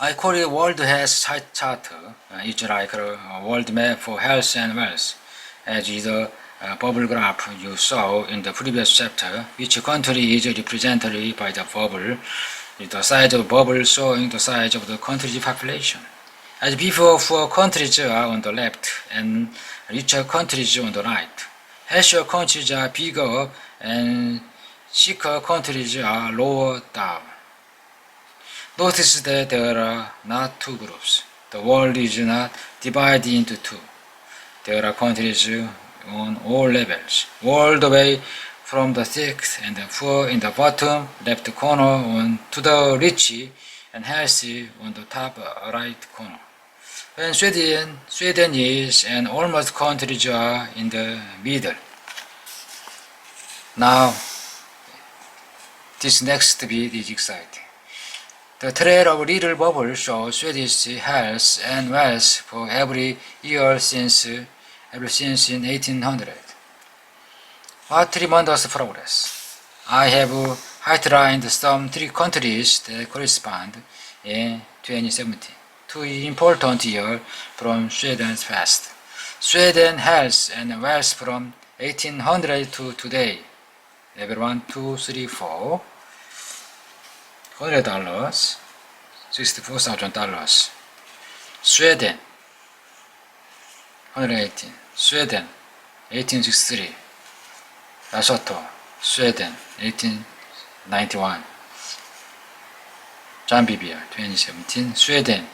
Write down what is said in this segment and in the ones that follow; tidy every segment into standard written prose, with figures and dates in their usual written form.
I call it World Health Chart. It's like a world map for health and wealth, as is the bubble graph you saw in the previous chapter. Each country is represented by the bubble, with the size of the bubble showing the size of the country's population. As before, poor countries are on the left and richer countries on the right. Healthier countries are bigger up and sicker countries are lower down. Notice that there are not two groups. The world is not divided into two. There are countries on all levels, all the way from the sick and the poor in the bottom left corner on to the rich and healthy on the top right corner. And Sweden is and almost countries are in the middle. Now, this next bit is exciting. The trail of little bubble shows Swedish health and wealth for every year since in 1800. What tremendous progress! I have highlighted some three countries that correspond in 2017. Two important years from Sweden's past. Sweden health and wealth from 1800 to today. Level 1, 2, 3, 4. $100, $64,000. Sweden, 118. Sweden, 1863. Lesotho, Sweden, 1891. Zambia, 2017. Sweden,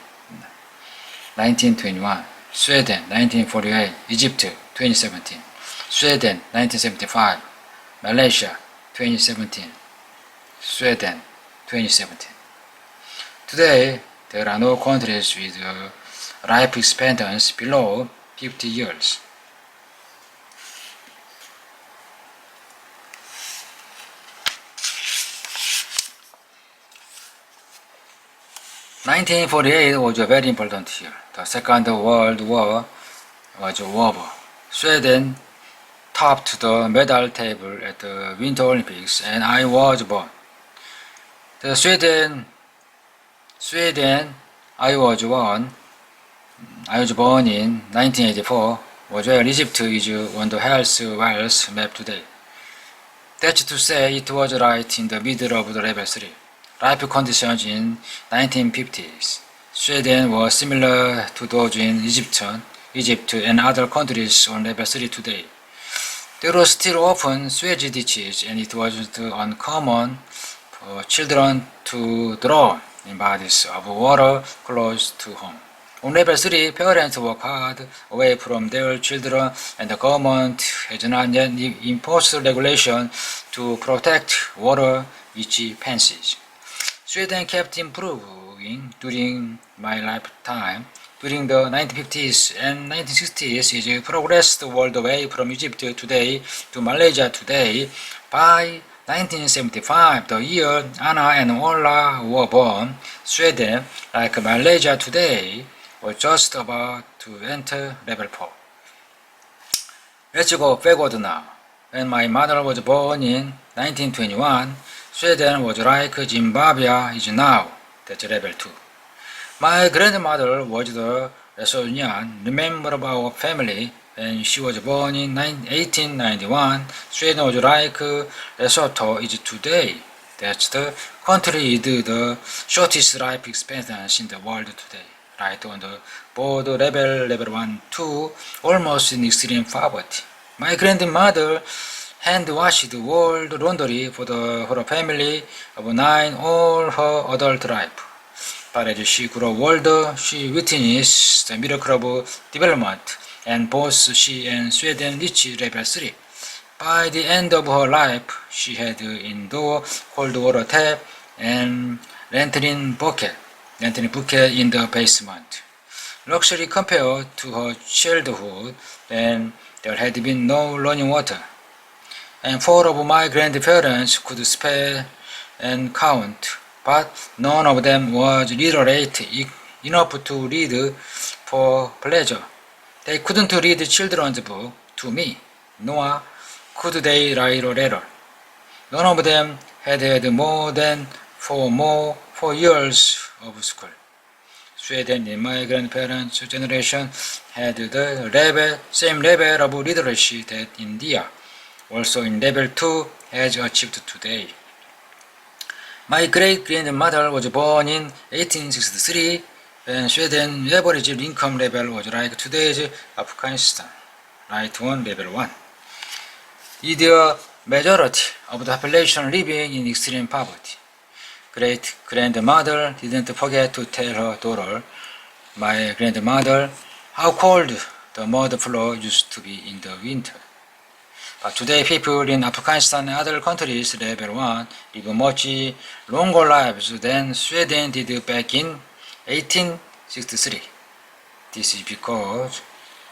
1921. Sweden, 1948. Egypt, 2017. Sweden, 1975. Malaysia, 2017. Sweden, 2017. Today, there are no countries with life expectancy below 50 years. (1948) was a very important year. The Second World War was over. Sweden topped the medal table at the Winter Olympics, and I was born. The Sweden I was born in 1984, was where Egypt is on the health wealth map today. That's to say, it was right in the middle of the level 3. Life conditions in 1950s. Sweden was similar to those in Egypt and other countries on level 3 today. There were still open sewage ditches, and it wasn't uncommon for children to drown in bodies of water close to home. On level 3, parents work hard away from their children, and the government has not yet imposed regulation to protect water which passes. Sweden kept improving during my lifetime. During the 1950s and 1960s, it progressed all the way from Egypt today to Malaysia today. By 1975, the year Anna and Ola were born, Sweden, like Malaysia today, was just about to enter level 4. Let's go backward now. When my mother was born in 1921, Sweden was like Zimbabwe is now. That's level 2. My grandmother was the Lesothian member of our family, and she was born in 1891. Sweden was like Lesotho is today. That's the country with the shortest life expectancy in the world today. Right on the border level 1, 2, almost in extreme poverty. My grandmother hand-washed world laundry for her family of 9 all her adult life. But as she grew older, she witnessed the miracle of development, and both she and Sweden reached level 3. By the end of her life, she had indoor cold water tap and lantern bucket in the basement. Luxury compared to her childhood, when there had been no running water. And 4 of my grandparents could spell and count, but none of them was literate enough to read for pleasure. They couldn't read children's book to me, nor could they write a letter. None of them had had more than 4 years of school. Sweden in my grandparents' generation had the same level of literacy that India, also in level 2, has achieved today. My great-grandmother was born in 1863 when Sweden's average income level was like today's Afghanistan, right on level 1. The majority of the population living in extreme poverty. Great-grandmother didn't forget to tell her daughter, my grandmother, how cold the mud floor used to be in the winter. But today people in Afghanistan and other countries level 1 live much longer lives than Sweden did back in 1863. This is because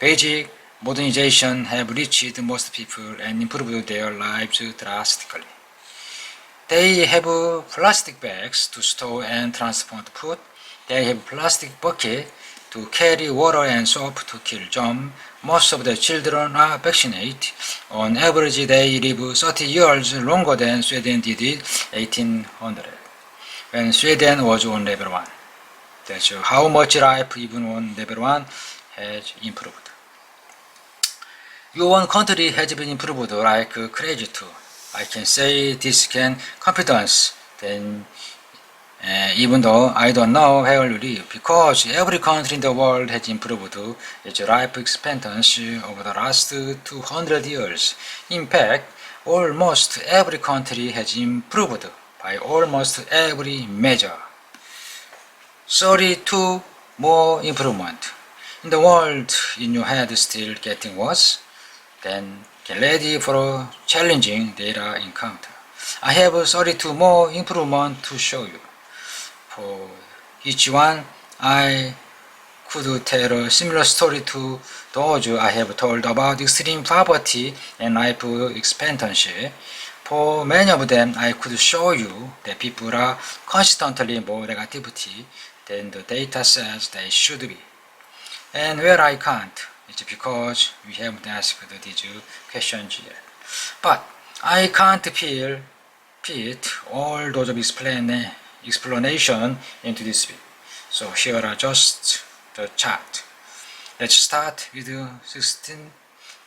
basic modernization have reached most people and improved their lives drastically. They have plastic bags to store and transport food. They have plastic bucket to carry water and soap to kill germs. Most of the children are vaccinated. On average, they live 30 years longer than Sweden did in 1800, when Sweden was on level 1. That's how much life even on level 1 has improved. Your own country has been improved like crazy too. I can say this can confidence then even though I don't know where you live, because every country in the world has improved its life expectancy over the last 200 years. In fact, almost every country has improved by almost every measure. 32 more improvement. In the world in your head still getting worse? Then get ready for a challenging data encounter. I have 32 more improvement to show you. For each one, I could tell a similar story to those I have told about extreme poverty and life expectancy. For many of them, I could show you that people are constantly more negativity than the data says they should be. And where I can't, it's because we haven't asked these questions yet. But I can't fit all those explanation into this video. So here are just the chart. Let's start with 16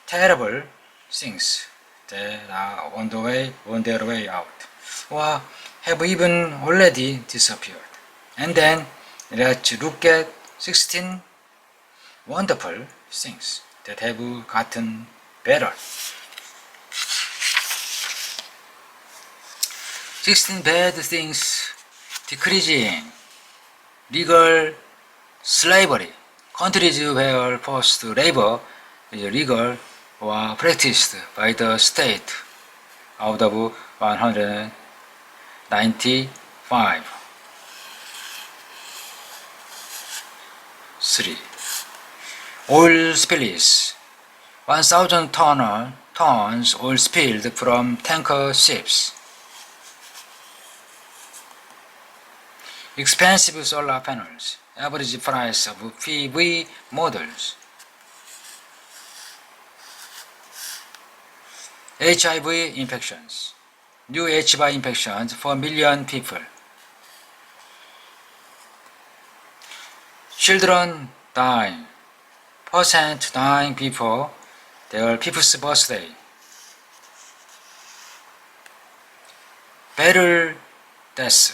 terrible things that are on their way out, or have even already disappeared. And then let's look at 16 wonderful things that have gotten better. 16 bad things: decreasing legal slavery. Countries where forced labor is legal or practiced by the state out of 195. 3. Oil spills. 1,000 tons oil spilled from tanker ships. Expensive solar panels. Average price of PV models. HIV infections. New HIV infections for million people. Children dying. Percent dying before their 5th birthday. Battle deaths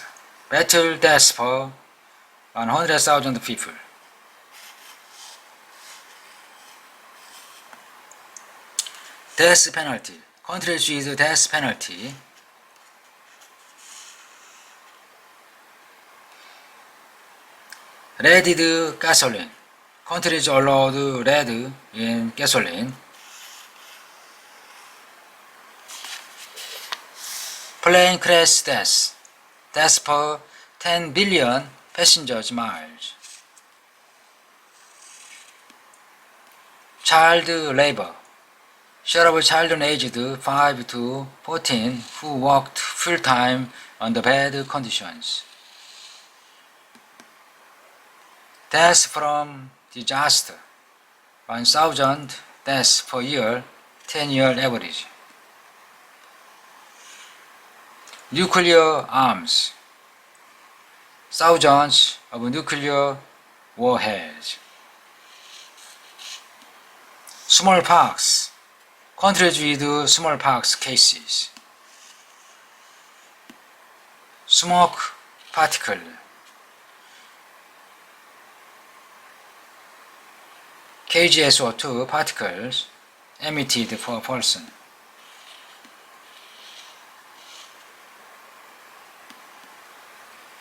per 100,000 people. Death penalty. Countries with death penalty. Leaded gasoline. Countries allowed lead in gasoline. Plane crash deaths. Deaths per 10 billion passengers miles. Child labor. Share of children aged 5 to 14 who worked full-time under bad conditions. Deaths from disaster. 1,000 deaths per year, 10-year average. Nuclear arms. Thousands of nuclear warheads. Smallpox, countries with smallpox cases. Smoke particle, KGSO2 particles emitted per person.